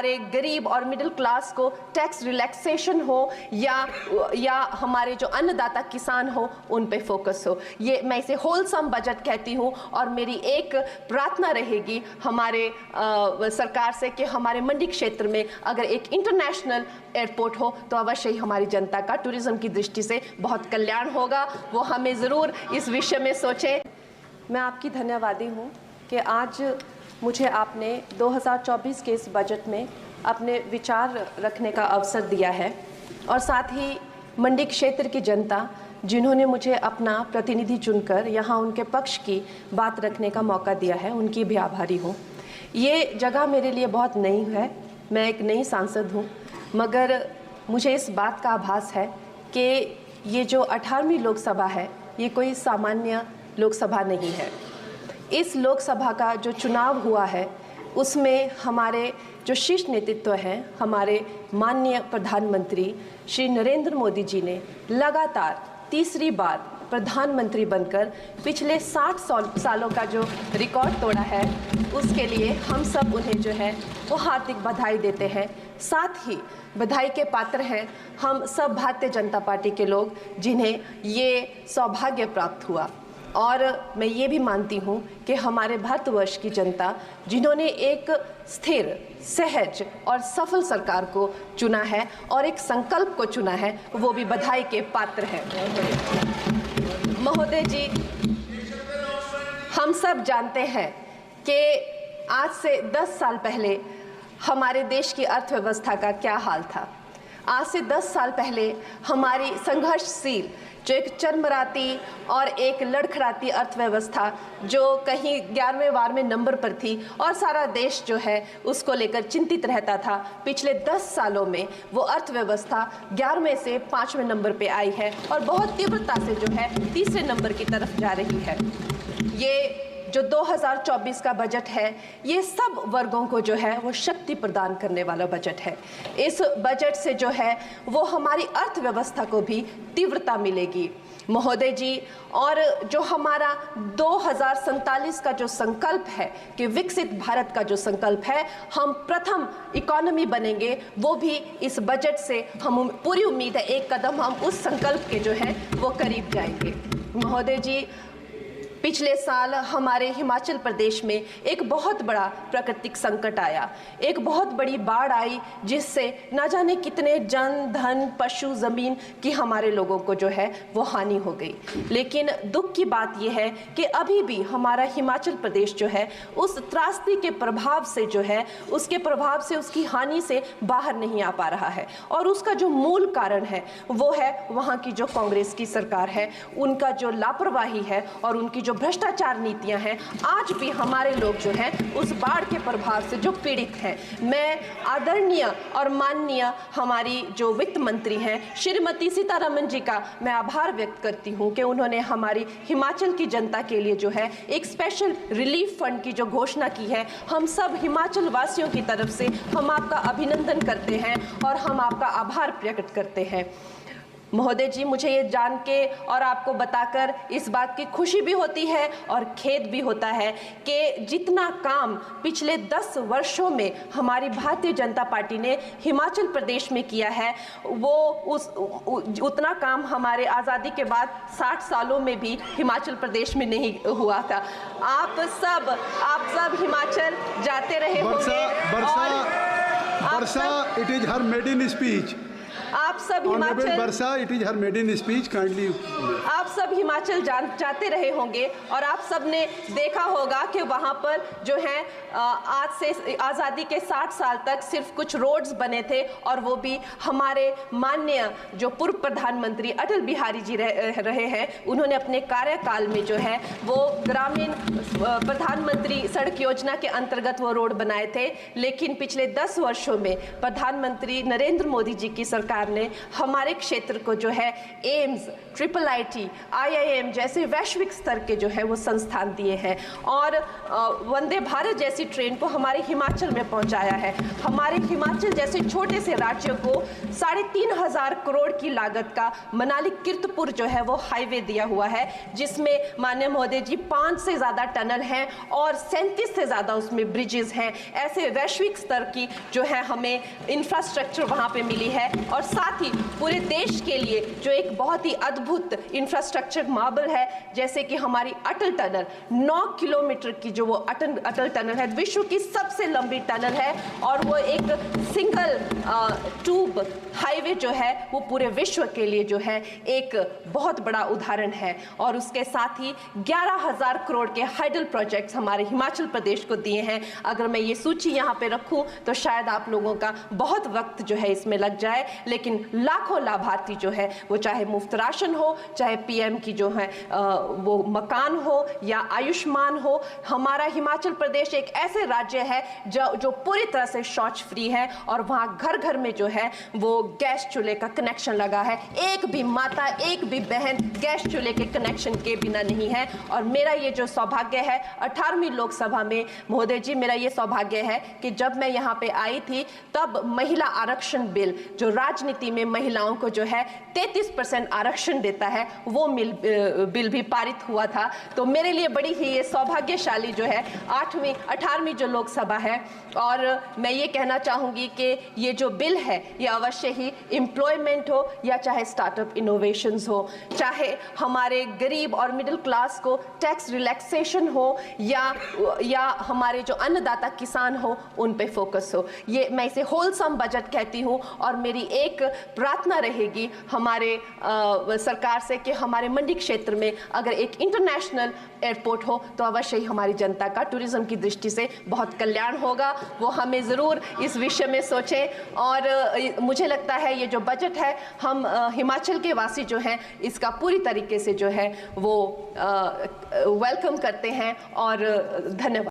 हमारे गरीब और मिडिल क्लास को टैक्स रिलैक्सेशन हो या हमारे जो अन्नदाता किसान हो उन पे फोकस हो। ये मैं इसे होलसम बजट कहती हूँ और मेरी एक प्रार्थना रहेगी हमारे सरकार से कि हमारे मंडी क्षेत्र में अगर एक इंटरनेशनल एयरपोर्ट हो तो अवश्य ही हमारी जनता का टूरिज्म की दृष्टि से बहुत कल्याण होगा। वो हमें ज़रूर इस विषय में सोचें। मैं आपकी धन्यवादी हूँ कि आज मुझे आपने 2024 के इस बजट में अपने विचार रखने का अवसर दिया है और साथ ही मंडी क्षेत्र की जनता जिन्होंने मुझे अपना प्रतिनिधि चुनकर यहाँ उनके पक्ष की बात रखने का मौका दिया है, उनकी भी आभारी हूँ। ये जगह मेरे लिए बहुत नई है, मैं एक नई सांसद हूँ, मगर मुझे इस बात का आभास है कि ये जो 18वीं लोकसभा है ये कोई सामान्य लोकसभा नहीं है। इस लोकसभा का जो चुनाव हुआ है उसमें हमारे जो शीर्ष नेतृत्व हैं, हमारे माननीय प्रधानमंत्री श्री नरेंद्र मोदी जी ने लगातार तीसरी बार प्रधानमंत्री बनकर पिछले 60 सालों का जो रिकॉर्ड तोड़ा है उसके लिए हम सब उन्हें जो है वो हार्दिक बधाई देते हैं। साथ ही बधाई के पात्र हैं हम सब भारतीय जनता पार्टी के लोग जिन्हें ये सौभाग्य प्राप्त हुआ। और मैं ये भी मानती हूँ कि हमारे भारतवर्ष की जनता जिन्होंने एक स्थिर, सहज और सफल सरकार को चुना है और एक संकल्प को चुना है, वो भी बधाई के पात्र हैं। महोदय जी, हम सब जानते हैं कि आज से 10 साल पहले हमारे देश की अर्थव्यवस्था का क्या हाल था। आज से 10 साल पहले हमारी संघर्षशील जो एक चरमराती और एक लड़खड़ाती अर्थव्यवस्था जो कहीं 11वें नंबर पर थी और सारा देश जो है उसको लेकर चिंतित रहता था, पिछले 10 सालों में वो अर्थव्यवस्था 11वें से 5वें नंबर पे आई है और बहुत तीव्रता से जो है 3रे नंबर की तरफ जा रही है। ये जो 2024 का बजट है ये सब वर्गों को जो है वो शक्ति प्रदान करने वाला बजट है। इस बजट से जो है वो हमारी अर्थव्यवस्था को भी तीव्रता मिलेगी महोदय जी। और जो हमारा 2047 का जो संकल्प है कि विकसित भारत का जो संकल्प है, हम प्रथम इकोनॉमी बनेंगे, वो भी इस बजट से हम पूरी उम्मीद है एक कदम हम उस संकल्प के जो है वो करीब जाएंगे। महोदय जी, पिछले साल हमारे हिमाचल प्रदेश में एक बहुत बड़ा प्राकृतिक संकट आया, एक बहुत बड़ी बाढ़ आई जिससे ना जाने कितने जन, धन, पशु, ज़मीन की हमारे लोगों को जो है वो हानि हो गई। लेकिन दुख की बात यह है कि अभी भी हमारा हिमाचल प्रदेश जो है उस त्रासदी के प्रभाव से जो है उसके प्रभाव से उसकी हानि से बाहर नहीं आ पा रहा है। और उसका जो मूल कारण है वो है वहाँ की जो कांग्रेस की सरकार है, उनका जो लापरवाही है और उनकी जो भ्रष्टाचार नीतियां हैं। आज भी हमारे लोग जो हैं उस बाढ़ के प्रभाव से जो पीड़ित हैं। मैं आदरणीय और माननीय हमारी जो वित्त मंत्री हैं श्रीमती सीतारमण जी का मैं आभार व्यक्त करती हूं कि उन्होंने हमारी हिमाचल की जनता के लिए जो है एक स्पेशल रिलीफ फंड की जो घोषणा की है। हम सब हिमाचल वासियों की तरफ से हम आपका अभिनंदन करते हैं और हम आपका आभार प्रकट करते हैं। महोदय जी, मुझे ये जान के और आपको बताकर इस बात की खुशी भी होती है और खेद भी होता है कि जितना काम पिछले 10 वर्षों में हमारी भारतीय जनता पार्टी ने हिमाचल प्रदेश में किया है वो उतना काम हमारे आज़ादी के बाद 60 सालों में भी हिमाचल प्रदेश में नहीं हुआ था। आप सब हिमाचल जाते रहे होंगे। वर्षा, it is her maiden speech. आप सब हिमाचल वर्षा, it is her maiden speech. Kindly. आप सब हिमाचल जाते रहे होंगे और आप सब ने देखा होगा कि वहाँ पर जो है आज से आज़ादी के 60 साल तक सिर्फ कुछ रोड्स बने थे और वो भी हमारे माननीय जो पूर्व प्रधानमंत्री अटल बिहारी जी रहे हैं, उन्होंने अपने कार्यकाल में जो है वो ग्रामीण प्रधानमंत्री सड़क योजना के अंतर्गत वो रोड बनाए थे। लेकिन पिछले 10 वर्षों में प्रधानमंत्री नरेंद्र मोदी जी की सरकार ने ने हमारे क्षेत्र को जो है एम्स, IIT, IIM जैसे वैश्विक स्तर के जो है वो संस्थान दिए हैं और वंदे भारत जैसी ट्रेन को हमारे हिमाचल में पहुंचाया है। हमारे हिमाचल जैसे छोटे से राज्य को 3,500 करोड़ की लागत का मनाली कीर्तपुर जो है वो हाईवे दिया हुआ है, जिसमें माननीय महोदय जी 5 से ज़्यादा टनल हैं और 37 से ज़्यादा उसमें ब्रिजेस हैं। ऐसे वैश्विक स्तर की जो है हमें इंफ्रास्ट्रक्चर वहाँ पे मिली है और साथ ही पूरे देश के लिए जो एक बहुत ही अद्भुत इंफ्रास्ट्रक्चर मार्बल है, जैसे कि हमारी अटल टनल 9 किलोमीटर की जो वो अटल टनल है, विश्व की सबसे लंबी टनल है और वो एक सिंगल ट्यूब हाईवे जो है वो पूरे विश्व के लिए जो है एक बहुत बड़ा उदाहरण है। और उसके साथ ही 11,000 करोड़ के हाइडल प्रोजेक्ट्स हमारे हिमाचल प्रदेश को दिए हैं। अगर मैं ये सूची यहाँ पे रखूँ तो शायद आप लोगों का बहुत वक्त जो है इसमें लग जाए, लेकिन लाखों लाभार्थी जो है वो चाहे मुफ्त राशन हो, चाहे PM की जो है वो मकान हो या आयुष्मान हो। हमारा हिमाचल प्रदेश एक ऐसे राज्य है जो पूरी तरह से शौच फ्री है और वहाँ घर घर में जो है वो गैस चूल्हे का कनेक्शन लगा है। एक भी माता, एक भी बहन गैस चूल्हे के कनेक्शन के बिना नहीं है। और मेरा ये जो सौभाग्य है 18वीं लोकसभा में महोदय जी, मेरा ये सौभाग्य है कि जब मैं यहाँ पे आई थी तब महिला आरक्षण बिल जो राजनीति में महिलाओं को जो है 33% आरक्षण देता है वो बिल भी पारित हुआ था। तो मेरे लिए बड़ी ही ये सौभाग्यशाली जो है 18वीं जो लोकसभा है। और मैं ये कहना चाहूँगी कि ये जो बिल है ये अवश्य ही एम्प्लॉयमेंट हो या चाहे स्टार्टअप इनोवेशंस हो, चाहे हमारे गरीब और मिडिल क्लास को टैक्स रिलैक्सेशन हो या हमारे जो अन्नदाता किसान हो उन पे फोकस हो। ये मैं इसे होलसम बजट कहती हूँ और मेरी एक प्रार्थना रहेगी हमारे सरकार से कि हमारे मंडी क्षेत्र में अगर एक इंटरनेशनल एयरपोर्ट हो तो अवश्य ही हमारी जनता का टूरिज्म की दृष्टि से बहुत कल्याण होगा। वो हमें ज़रूर इस विषय में सोचें और मुझे लगता है ये जो बजट है हम हिमाचल के वासी जो हैं इसका पूरी तरीके से जो है वो वेलकम करते हैं और धन्यवाद।